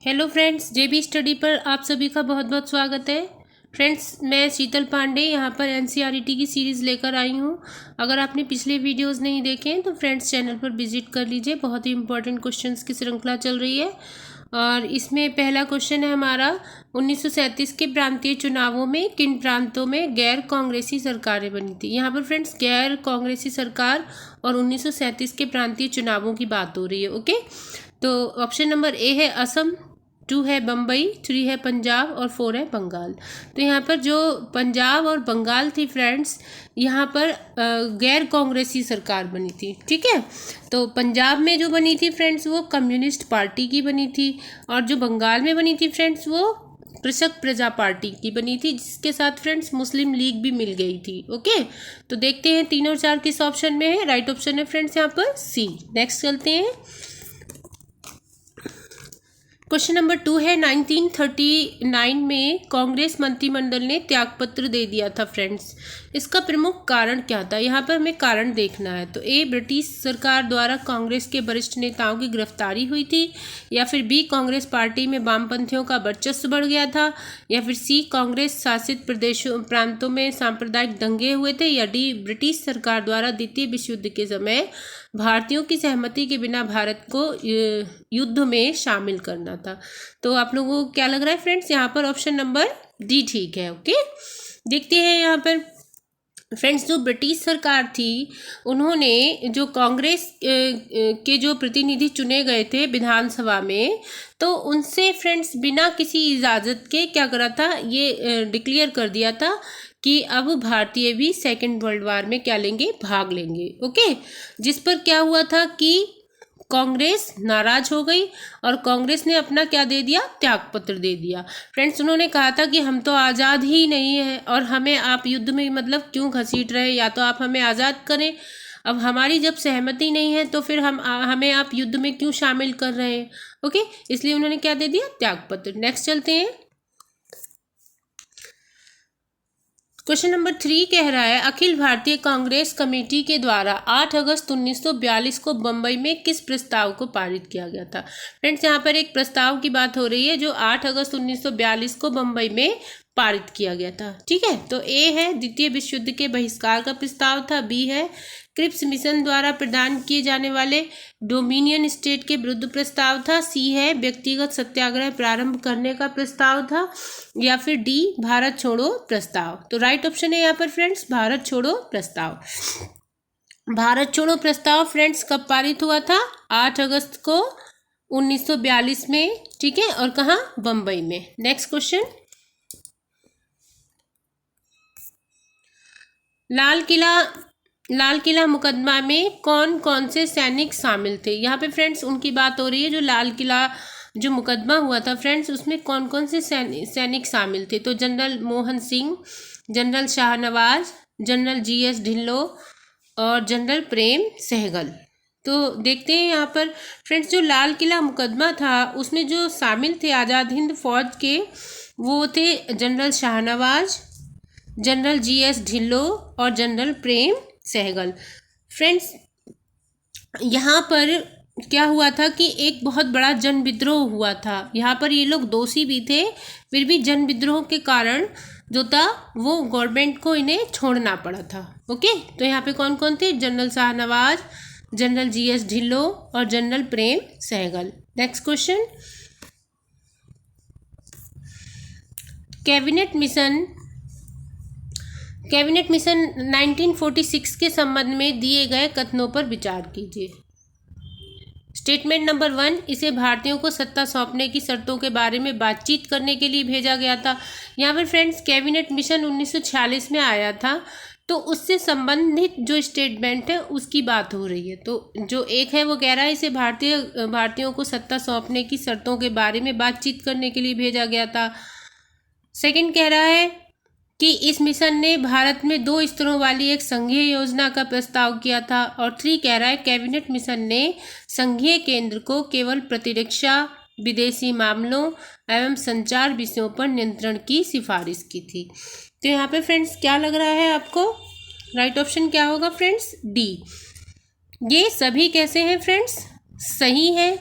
Hello friends, जेबी study पर आप सभी का बहुत बहुत स्वागत है। फ्रेंड्स, मैं शीतल पांडे यहाँ पर एनसीईआरटी की सीरीज़ लेकर आई हूँ। अगर आपने पिछले वीडियोस नहीं देखे हैं तो फ्रेंड्स चैनल पर विजिट कर लीजिए। बहुत ही इंपॉर्टेंट क्वेश्चंस की श्रृंखला चल रही है और इसमें पहला क्वेश्चन है हमारा 1937 के प्रांतीय चुनावों में किन प्रांतों में गैर कांग्रेसी सरकारें बनी थी। यहाँ पर फ्रेंड्स गैर कांग्रेसी सरकार और 1937 के प्रांतीय चुनावों की बात हो रही है। ओके, तो ऑप्शन नंबर ए है असम, 2 है बम्बई, 3 है पंजाब और 4 है बंगाल। तो यहाँ पर जो पंजाब और बंगाल थी फ्रेंड्स, यहाँ पर गैर कांग्रेसी सरकार बनी थी। ठीक है, तो पंजाब में जो बनी थी फ्रेंड्स वो कम्युनिस्ट पार्टी की बनी थी और जो बंगाल में बनी थी फ्रेंड्स वो कृषक प्रजा पार्टी की बनी थी, जिसके साथ फ्रेंड्स मुस्लिम लीग भी मिल गई थी। ओके, तो देखते हैं 3 और 4 किस ऑप्शन में है। राइट ऑप्शन है फ्रेंड्स यहाँ पर सी। नेक्स्ट चलते हैं। क्वेश्चन नंबर 2 है 1939 में कांग्रेस मंत्रिमंडल ने त्यागपत्र दे दिया था फ्रेंड्स। इसका प्रमुख कारण क्या था? यहाँ पर हमें कारण देखना है। तो ए, ब्रिटिश सरकार द्वारा कांग्रेस के वरिष्ठ नेताओं की गिरफ्तारी हुई थी, या फिर बी, कांग्रेस पार्टी में वामपंथियों का वर्चस्व बढ़ गया था, या फिर सी, कांग्रेस शासित प्रांतों में सांप्रदायिक दंगे हुए थे, या डी, ब्रिटिश सरकार द्वारा द्वितीय विश्व युद्ध के समय भारतीयों की सहमति के बिना भारत को युद्ध में शामिल करना था। तो आप लोगों को क्या लग रहा है फ्रेंड्स? यहाँ पर ऑप्शन नंबर डी ठीक है। ओके, देखते हैं यहाँ पर फ्रेंड्स जो ब्रिटिश सरकार थी उन्होंने जो कांग्रेस के जो प्रतिनिधि चुने गए थे विधानसभा में, तो उनसे फ्रेंड्स बिना किसी इजाज़त के क्या करा था, ये डिक्लेयर कर दिया था कि अब भारतीय भी सेकेंड वर्ल्ड वार में क्या लेंगे, भाग लेंगे। ओके, जिस पर क्या हुआ था कि कांग्रेस नाराज हो गई और कांग्रेस ने अपना क्या दे दिया, त्यागपत्र दे दिया। फ्रेंड्स उन्होंने कहा था कि हम तो आज़ाद ही नहीं है और हमें आप युद्ध में मतलब क्यों घसीट रहे, या तो आप हमें आज़ाद करें। अब हमारी जब सहमति नहीं है तो फिर हमें आप युद्ध में क्यों शामिल कर रहे हैं। ओके, इसलिए उन्होंने क्या दे दिया, त्यागपत्र। नेक्स्ट चलते हैं। क्वेश्चन नंबर 3 कह रहा है अखिल भारतीय कांग्रेस कमेटी के द्वारा 8 अगस्त 1942 को बंबई में किस प्रस्ताव को पारित किया गया था। फ्रेंड्स यहाँ पर एक प्रस्ताव की बात हो रही है जो 8 अगस्त 1942 को बंबई में पारित किया गया था। ठीक है, तो ए है द्वितीय विश्व युद्ध के बहिष्कार का प्रस्ताव था, बी है क्रिप्स मिशन द्वारा प्रदान किए जाने वाले डोमिनियन स्टेट के विरुद्ध प्रस्ताव था, सी है व्यक्तिगत सत्याग्रह प्रारंभ करने का प्रस्ताव था, या फिर डी भारत छोड़ो प्रस्ताव। तो राइट ऑप्शन है यहाँ पर फ्रेंड्स भारत छोड़ो प्रस्ताव। भारत छोड़ो प्रस्ताव फ्रेंड्स कब पारित हुआ था? 8 अगस्त को 1942 में। ठीक है, और कहाँ? बंबई में। नेक्स्ट क्वेश्चन, लाल किला मुकदमा में कौन कौन से सैनिक शामिल थे? यहाँ पे फ्रेंड्स उनकी बात हो रही है जो लाल किला जो मुकदमा हुआ था फ्रेंड्स, उसमें कौन कौन से सैनिक शामिल थे। तो general Mohan Singh, general Shahnawaz, general GS Dhillon और जनरल प्रेम सहगल। तो देखते हैं यहाँ पर फ्रेंड्स जो लाल किला मुकदमा था उसमें जो शामिल थे आज़ाद हिंद फौज के, वो थे general Shahnawaz, general GS Dhillon और जनरल प्रेम सहगल। फ्रेंड्स यहाँ पर क्या हुआ था कि एक बहुत बड़ा जन विद्रोह हुआ था। यहाँ पर ये लोग दोषी भी थे, फिर भी जन विद्रोह के कारण जो था वो गवर्नमेंट को इन्हें छोड़ना पड़ा था। ओके, तो यहाँ पे कौन कौन थे? General Shahnawaz, general GS Dhillon और general Prem Sahgal. Next question, cabinet mission 1946 के संबंध में दिए गए कथनों पर विचार कीजिए। स्टेटमेंट नंबर 1, इसे भारतीयों को सत्ता सौंपने की शर्तों के बारे में बातचीत करने के लिए भेजा गया था। यहाँ पर फ्रेंड्स कैबिनेट मिशन 1946 में आया था, तो उससे संबंधित जो स्टेटमेंट है उसकी बात हो रही है। तो जो एक है वो कह रहा है इसे भारतीयों को सत्ता सौंपने की शर्तों के बारे में बातचीत करने के लिए भेजा गया था। सेकंड कह रहा है कि इस मिशन ने भारत में 2 स्तरों वाली एक संघीय योजना का प्रस्ताव किया था। और 3 कह रहा है कैबिनेट मिशन ने संघीय केंद्र को केवल प्रतिरक्षा, विदेशी मामलों एवं संचार विषयों पर नियंत्रण की सिफारिश की थी। तो यहाँ पे फ्रेंड्स क्या लग रहा है आपको? राइट ऑप्शन क्या होगा फ्रेंड्स? डी। ये सभी कैसे हैं फ्रेंड्स? सही है।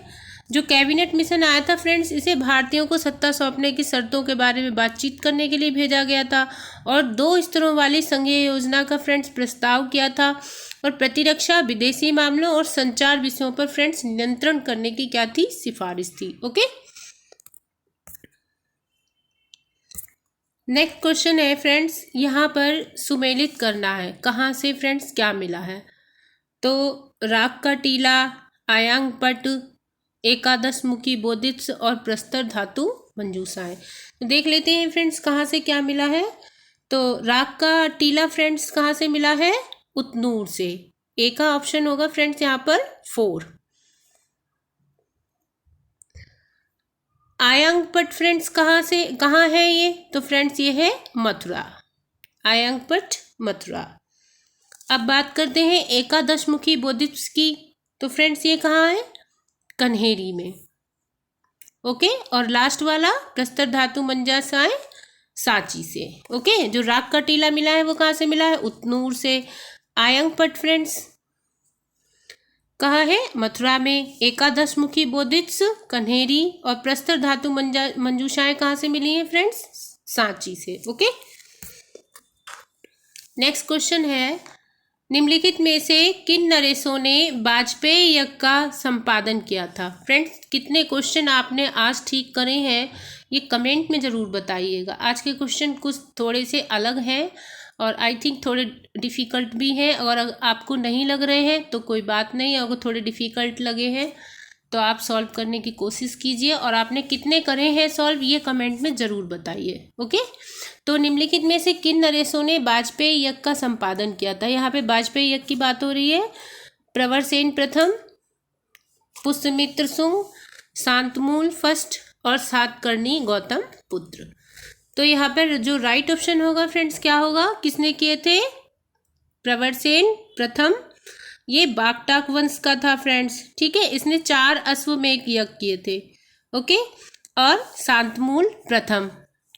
जो कैबिनेट मिशन आया था फ्रेंड्स, इसे भारतीयों को सत्ता सौंपने की शर्तों के बारे में बातचीत करने के लिए भेजा गया था और 2 स्तरों वाली संघीय योजना का फ्रेंड्स प्रस्ताव किया था और प्रतिरक्षा, विदेशी मामलों और संचार विषयों पर फ्रेंड्स नियंत्रण करने की क्या थी, सिफारिश थी। ओके, नेक्स्ट क्वेश्चन है फ्रेंड्स, यहाँ पर सुमेलित करना है, कहाँ से फ्रेंड्स क्या मिला है। तो राग का टीला, आयांग पट, एकादश मुखी बोधित्स और प्रस्तर धातु मंजूषाएं। तो देख लेते हैं फ्रेंड्स कहाँ से क्या मिला है। तो राग का टीला फ्रेंड्स कहाँ से मिला है, उतनूर से। ए का ऑप्शन होगा फ्रेंड्स यहाँ पर 4। आयांग पट फ्रेंड्स कहाँ है ये, तो फ्रेंड्स ये है मथुरा, आयांग पट मथुरा। अब बात करते हैं एकादश मुखी बोधित्स की, तो फ्रेंड्स ये कहाँ है, कन्हेरी में। ओके, और लास्ट वाला प्रस्तर धातु मंजूषाएं सांची से। ओके, जो राग का टीला मिला है वो कहाँ से मिला है, उतनूर से। आयांग पट फ्रेंड्स कहाँ है, मथुरा में। एकादश मुखी बोधित्स कन्हेरी और प्रस्तर धातु मंजूषाएं कहाँ से मिली हैं फ्रेंड्स, सांची से। ओके, नेक्स्ट क्वेश्चन है, निम्नलिखित में से किन नरेशों ने वाजपेयी यज्ञ का संपादन किया था। फ्रेंड्स कितने क्वेश्चन आपने आज ठीक करे हैं ये कमेंट में ज़रूर बताइएगा। आज के क्वेश्चन कुछ थोड़े से अलग हैं और आई थिंक थोड़े डिफ़िकल्ट भी हैं। अगर आपको नहीं लग रहे हैं तो कोई बात नहीं, अगर थोड़े डिफ़िकल्ट लगे हैं तो आप सॉल्व करने की कोशिश कीजिए और आपने कितने करे हैं सॉल्व ये कमेंट में ज़रूर बताइए। ओके, तो निम्नलिखित में से किन नरेशों ने वाजपेयी यज्ञ का संपादन किया था। यहाँ पे वाजपेयी यज्ञ की बात हो रही है। प्रवरसेन प्रथम, पुष्यमित्र शुंग, शांतमूल फर्स्ट और सातकर्णी गौतम पुत्र। तो यहाँ पर जो राइट ऑप्शन होगा फ्रेंड्स क्या होगा, किसने किए थे, प्रवरसेन प्रथम। ये बागटाक वंश का था फ्रेंड्स, ठीक है। इसने 4 अश्वमेध यज्ञ किए थे। ओके, और शांतमूल प्रथम।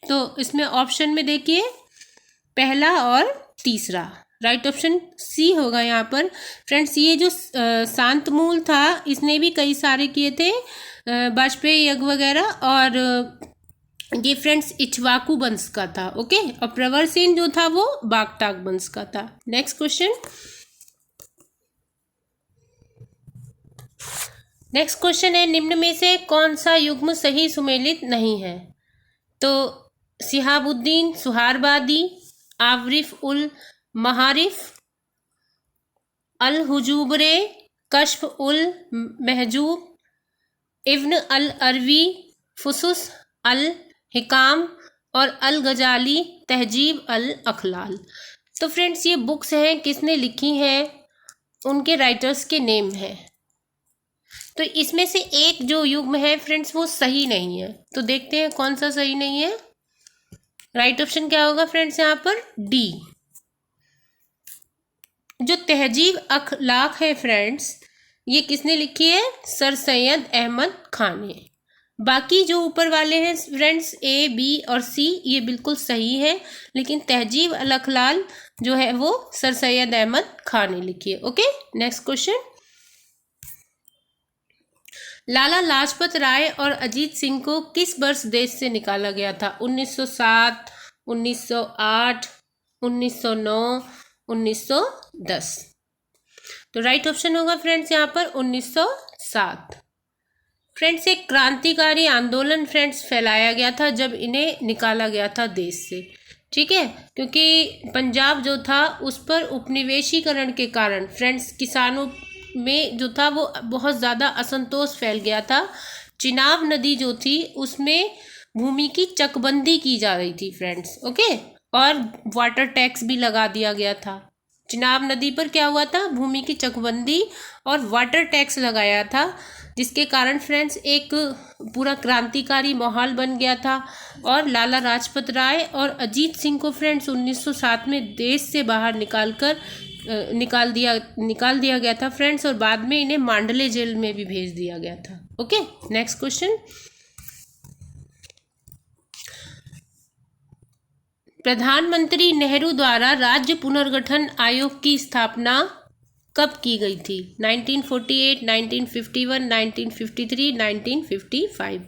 तो इसमें ऑप्शन में देखिए पहला और तीसरा, राइट ऑप्शन सी होगा यहाँ पर फ्रेंड्स। ये जो शांतमूल था इसने भी कई सारे किए थे वाजपेयी यज्ञ वगैरह, और ये फ्रेंड्स इक्ष्वाकु वंश का था। ओके, और प्रवरसेन जो था वो बागटाक वंश का था। नेक्स्ट क्वेश्चन, नेक्स्ट क्वेश्चन है, निम्न में से कौन सा युग्म सही सुमेलित नहीं है। तो शिहाबुद्दीन सुहारवादी, आरिफ उल महारिफ, अल हुजूबरे, कश्फ उल महजूब, इब्न अल अरवी, फुसूस अल हिकाम और अल गजाली तहजीब अल अखलाल। तो फ्रेंड्स ये बुक्स हैं, किसने लिखी हैं, उनके राइटर्स के नेम हैं। तो इसमें से एक जो युग्म है फ्रेंड्स वो सही नहीं है। तो देखते हैं कौन सा सही नहीं है। राइट ऑप्शन क्या होगा फ्रेंड्स यहाँ पर, डी। जो तहजीब अखलाक है फ्रेंड्स ये किसने लिखी है, सर सैयद अहमद खान ने। बाकी जो ऊपर वाले हैं फ्रेंड्स ए, बी और सी ये बिल्कुल सही है, लेकिन तहजीब अल अखलाल जो है वो सर सैयद अहमद खान ने लिखी है। Okay, next question, Lala Lajpat Rai और अजीत सिंह को किस वर्ष देश से निकाला गया था। 1907, 1908, 1909, 1910। तो राइट ऑप्शन होगा फ्रेंड्स यहाँ पर 1907। फ्रेंड्स एक क्रांतिकारी आंदोलन फ्रेंड्स फैलाया गया था जब इन्हें निकाला गया था देश से, ठीक है। क्योंकि पंजाब जो था उस पर उपनिवेशीकरण के कारण फ्रेंड्स किसानों में जो था वो बहुत ज़्यादा असंतोष फैल गया था। चिनाब नदी जो थी उसमें भूमि की चकबंदी की जा रही थी फ्रेंड्स। ओके, और वाटर टैक्स भी लगा दिया गया था। चिनाब नदी पर क्या हुआ था, भूमि की चकबंदी और वाटर टैक्स लगाया था, जिसके कारण फ्रेंड्स एक पूरा क्रांतिकारी माहौल बन गया था। और लाला लाजपत राय और अजीत सिंह को फ्रेंड्स 1907 में देश से बाहर निकाल दिया गया था फ्रेंड्स, और बाद में इन्हें मांडले जेल में भी भेज दिया गया था। ओके, नेक्स्ट क्वेश्चन, प्रधानमंत्री नेहरू द्वारा राज्य पुनर्गठन आयोग की स्थापना कब की गई थी? 1948, 1951, 1953, 1955।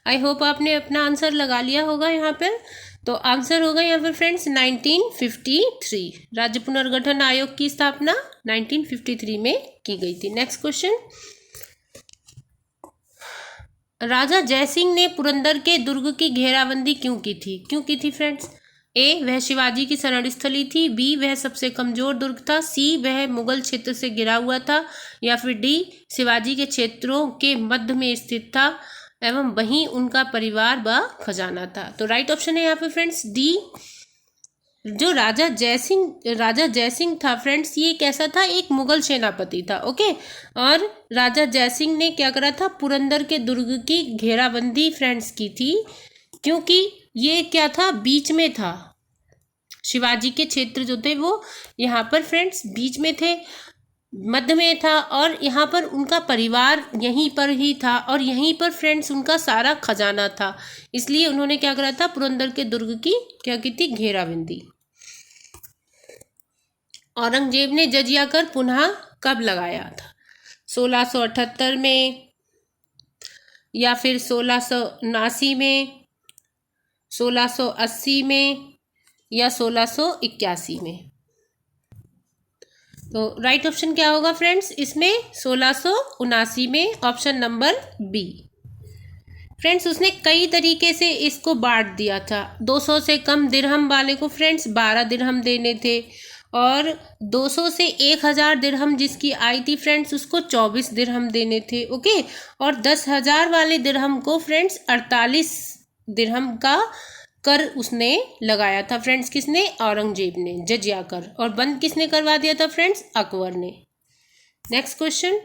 आई होप आपने अपना आंसर लगा लिया होगा यहाँ पर। तो आंसर होगा यहाँ पर फ्रेंड्स 1953। राज्य पुनर्गठन आयोग की स्थापना 1953 में की गई थी। नेक्स्ट क्वेश्चन, राजा जयसिंह ने पुरंदर के दुर्ग की घेराबंदी क्यों की थी? क्यों की थी फ्रेंड्स? ए, वह शिवाजी की शरण स्थली थी। बी, वह सबसे कमजोर दुर्ग था। सी, वह मुगल क्षेत्र से घिरा हुआ था। या फिर डी, शिवाजी के क्षेत्रों के मध्य में स्थित था एवं वहीं उनका परिवार व खजाना था। तो राइट ऑप्शन है यहाँ पे फ्रेंड्स डी। जो राजा जयसिंह था फ्रेंड्स, ये कैसा था? एक मुगल सेनापति था। ओके, और राजा जयसिंह ने क्या करा था? पुरंदर के दुर्ग की घेराबंदी फ्रेंड्स की थी, क्योंकि ये क्या था? बीच में था। शिवाजी के क्षेत्र जो थे वो यहाँ पर फ्रेंड्स बीच में थे, मध्य में था, और यहाँ पर उनका परिवार यहीं पर ही था, और यहीं पर फ्रेंड्स उनका सारा खजाना था। इसलिए उन्होंने क्या करा था? पुरंदर के दुर्ग की क्या की थी? घेराबंदी। औरंगजेब ने जजिया कर पुनः कब लगाया था? 1678 में, या फिर 1679 में, 1680 में, या 1681 में? तो राइट ऑप्शन क्या होगा फ्रेंड्स इसमें? 1679 में, ऑप्शन नंबर बी। फ्रेंड्स उसने कई तरीके से इसको बांट दिया था। 200 से कम दिरहम वाले को फ्रेंड्स 12 दिरहम देने थे, और 200 से 1000 दिरहम जिसकी आई थी फ्रेंड्स उसको 24 दिरहम देने थे। ओके, और 10,000 वाले दिरहम को फ्रेंड्स 48 दिरहम का कर उसने लगाया था फ्रेंड्स। किसने? औरंगजेब ने जजिया कर। और बंद किसने करवा दिया था फ्रेंड्स? अकबर ने। नेक्स्ट क्वेश्चन,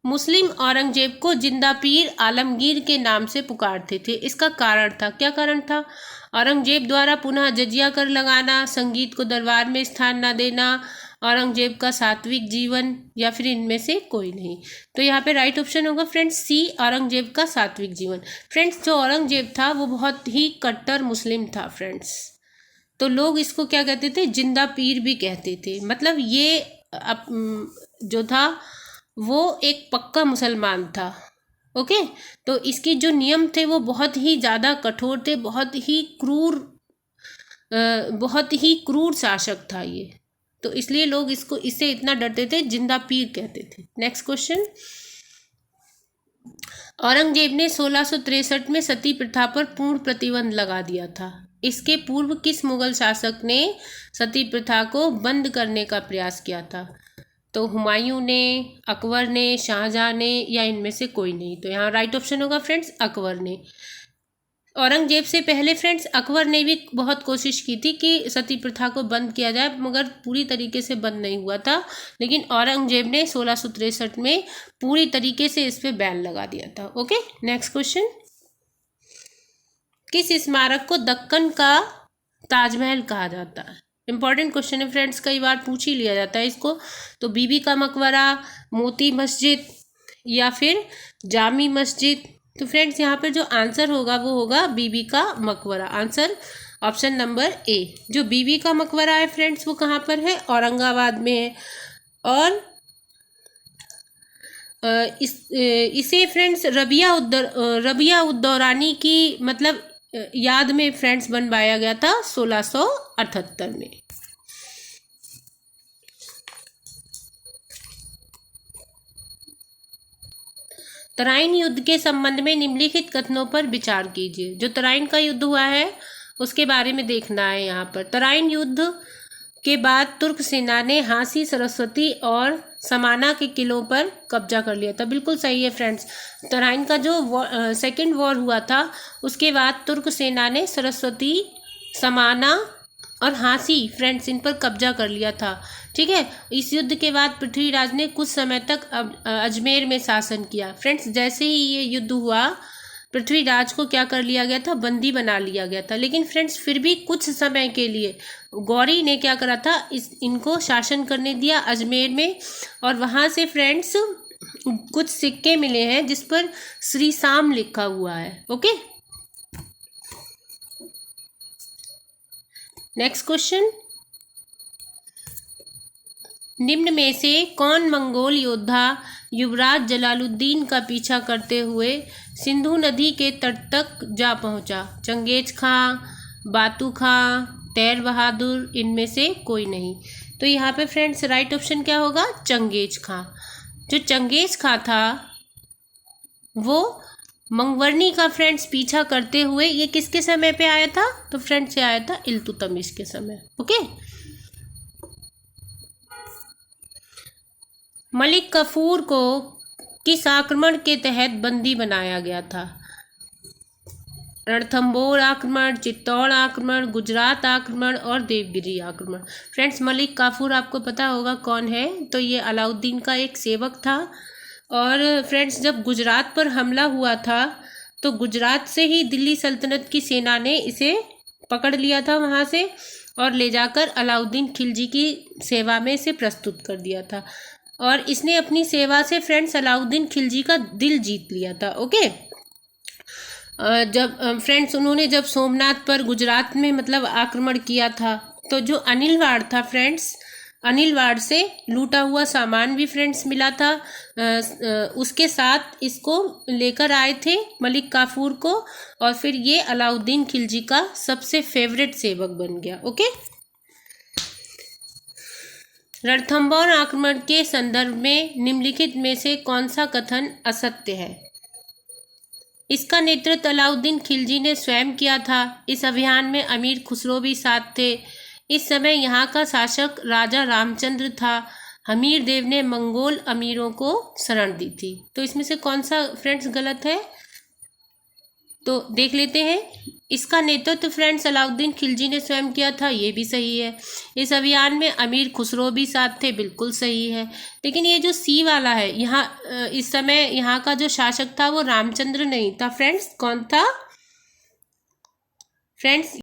मुस्लिम औरंगजेब को जिंदा पीर आलमगीर के नाम से पुकारते थे, इसका कारण था? क्या कारण था? औरंगजेब द्वारा पुनः जजिया कर लगाना, संगीत को दरबार में स्थान न देना, औरंगजेब का सात्विक जीवन, या फिर इनमें से कोई नहीं? तो यहाँ पे राइट ऑप्शन होगा फ्रेंड्स सी, औरंगजेब का सात्विक जीवन। फ्रेंड्स जो औरंगजेब था वो बहुत ही कट्टर मुस्लिम था फ्रेंड्स, तो लोग इसको क्या कहते थे? जिंदा पीर भी कहते थे। मतलब ये जो था वो एक पक्का मुसलमान था। ओके, तो इसके जो नियम थे वो बहुत ही ज़्यादा कठोर थे, बहुत ही क्रूर शासक था ये, तो इसलिए लोग इससे इतना डरते थे, जिंदा पीर कहते थे। नेक्स्ट क्वेश्चन, औरंगजेब ने 1663 में सती प्रथा पर पूर्ण प्रतिबंध लगा दिया था। इसके पूर्व किस मुगल शासक ने सती प्रथा को बंद करने का प्रयास किया था? तो हुमायूं ने, अकबर ने, शाहजहां ने, या इनमें से कोई नहीं? तो यहाँ राइट ऑप्शन होगा फ्रेंड्स अकबर ने। औरंगजेब से पहले फ्रेंड्स अकबर ने भी बहुत कोशिश की थी कि सती प्रथा को बंद किया जाए, मगर पूरी तरीके से बंद नहीं हुआ था। लेकिन औरंगजेब ने 1663 में पूरी तरीके से इस पे बैन लगा दिया था। ओके, नेक्स्ट क्वेश्चन, किस स्मारक को दक्कन का ताजमहल कहा जाता है? इंपॉर्टेंट क्वेश्चन है फ्रेंड्स, कई बार पूछ ही लिया जाता है इसको। तो बीबी का मकबरा, मोती मस्जिद, या फिर जामी मस्जिद? तो फ्रेंड्स यहाँ पर जो आंसर होगा वो होगा बीबी का मकबरा। Answer option number A. जो बीबी का मकबरा है फ्रेंड्स वो कहाँ पर है? औरंगाबाद में है। और इसे फ्रेंड्स रबिया उद्दौरानी की मतलब याद में फ्रेंड्स बनवाया गया था 1678 में। तराइन युद्ध के संबंध में निम्नलिखित कथनों पर विचार कीजिए। जो तराइन का युद्ध हुआ है उसके बारे में देखना है यहाँ पर। तराइन युद्ध के बाद तुर्क सेना ने हांसी, सरस्वती और समाना के किलों पर कब्जा कर लिया था। बिल्कुल सही है फ्रेंड्स। तराइन का जो सेकेंड वॉर हुआ था उसके बाद तुर्क सेना ने सरस्वती, समाना और हांसी फ्रेंड्स इन पर कब्जा कर लिया था। ठीक है, इस युद्ध के बाद पृथ्वीराज ने कुछ समय तक अजमेर में शासन किया। फ्रेंड्स जैसे ही ये युद्ध हुआ पृथ्वीराज को क्या कर लिया गया था? बंदी बना लिया गया था। लेकिन फ्रेंड्स फिर भी कुछ समय के लिए गौरी ने क्या करा था? इनको शासन करने दिया अजमेर में, और वहाँ से फ्रेंड्स कुछ सिक्के मिले हैं जिस पर श्री शाम लिखा हुआ है। ओके, नेक्स्ट क्वेश्चन, निम्न में से कौन मंगोल योद्धा युवराज जलालुद्दीन का पीछा करते हुए सिंधु नदी के तट तक जा पहुंचा? चंगेज खां, बातू खां, तैर बहादुर, इनमें से कोई नहीं। तो यहाँ पे फ्रेंड्स राइट ऑप्शन क्या होगा? चंगेज खां। जो चंगेज खां था वो मंगवर्नी का फ्रेंड्स पीछा करते हुए ये किसके समय पे आया था? तो फ्रेंड्स ये आया था इल्तुतमिश के समय। ओके। मलिक काफूर को किस आक्रमण के तहत बंदी बनाया गया था? रणथंभौर आक्रमण, चित्तौड़ आक्रमण, गुजरात आक्रमण और देवगिरी आक्रमण। फ्रेंड्स मलिक काफूर आपको पता होगा कौन है, तो ये अलाउद्दीन का एक सेवक था। और फ्रेंड्स जब गुजरात पर हमला हुआ था तो गुजरात से ही दिल्ली सल्तनत की सेना ने इसे पकड़ लिया था वहाँ से और ले जाकर अलाउद्दीन खिलजी की सेवा में इसे प्रस्तुत कर दिया था। और इसने अपनी सेवा से फ्रेंड्स अलाउद्दीन खिलजी का दिल जीत लिया था। ओके। जब फ्रेंड्स उन्होंने जब सोमनाथ पर गुजरात में मतलब आक्रमण किया था तो जो अनिलवाड़ था फ्रेंड्स, अनिलवाड़ से लूटा हुआ सामान भी फ्रेंड्स मिला था। उसके साथ इसको लेकर आए थे मलिक काफूर को और फिर ये अलाउद्दीन खिलजी का सबसे फेवरेट सेवक बन गया। ओके। रणथंभौर आक्रमण के संदर्भ में निम्नलिखित में से कौन सा कथन असत्य है? इसका नेतृत्व अलाउद्दीन खिलजी ने स्वयं किया था। इस अभियान में अमीर खुसरो भी साथ थे। इस समय यहाँ का शासक राजा रामचंद्र था। हमीर देव ने मंगोल अमीरों को शरण दी थी। तो इसमें से कौन सा फ्रेंड्स गलत है? तो देख लेते हैं। इसका नेतृत्व फ्रेंड्स अलाउद्दीन खिलजी ने स्वयं किया था, ये भी सही है। इस अभियान में अमीर खुसरो भी साथ थे, बिल्कुल सही है। लेकिन ये जो सी वाला है, यहाँ इस समय यहाँ का जो शासक था वो रामचंद्र नहीं था फ्रेंड्स। कौन था फ्रेंड्स?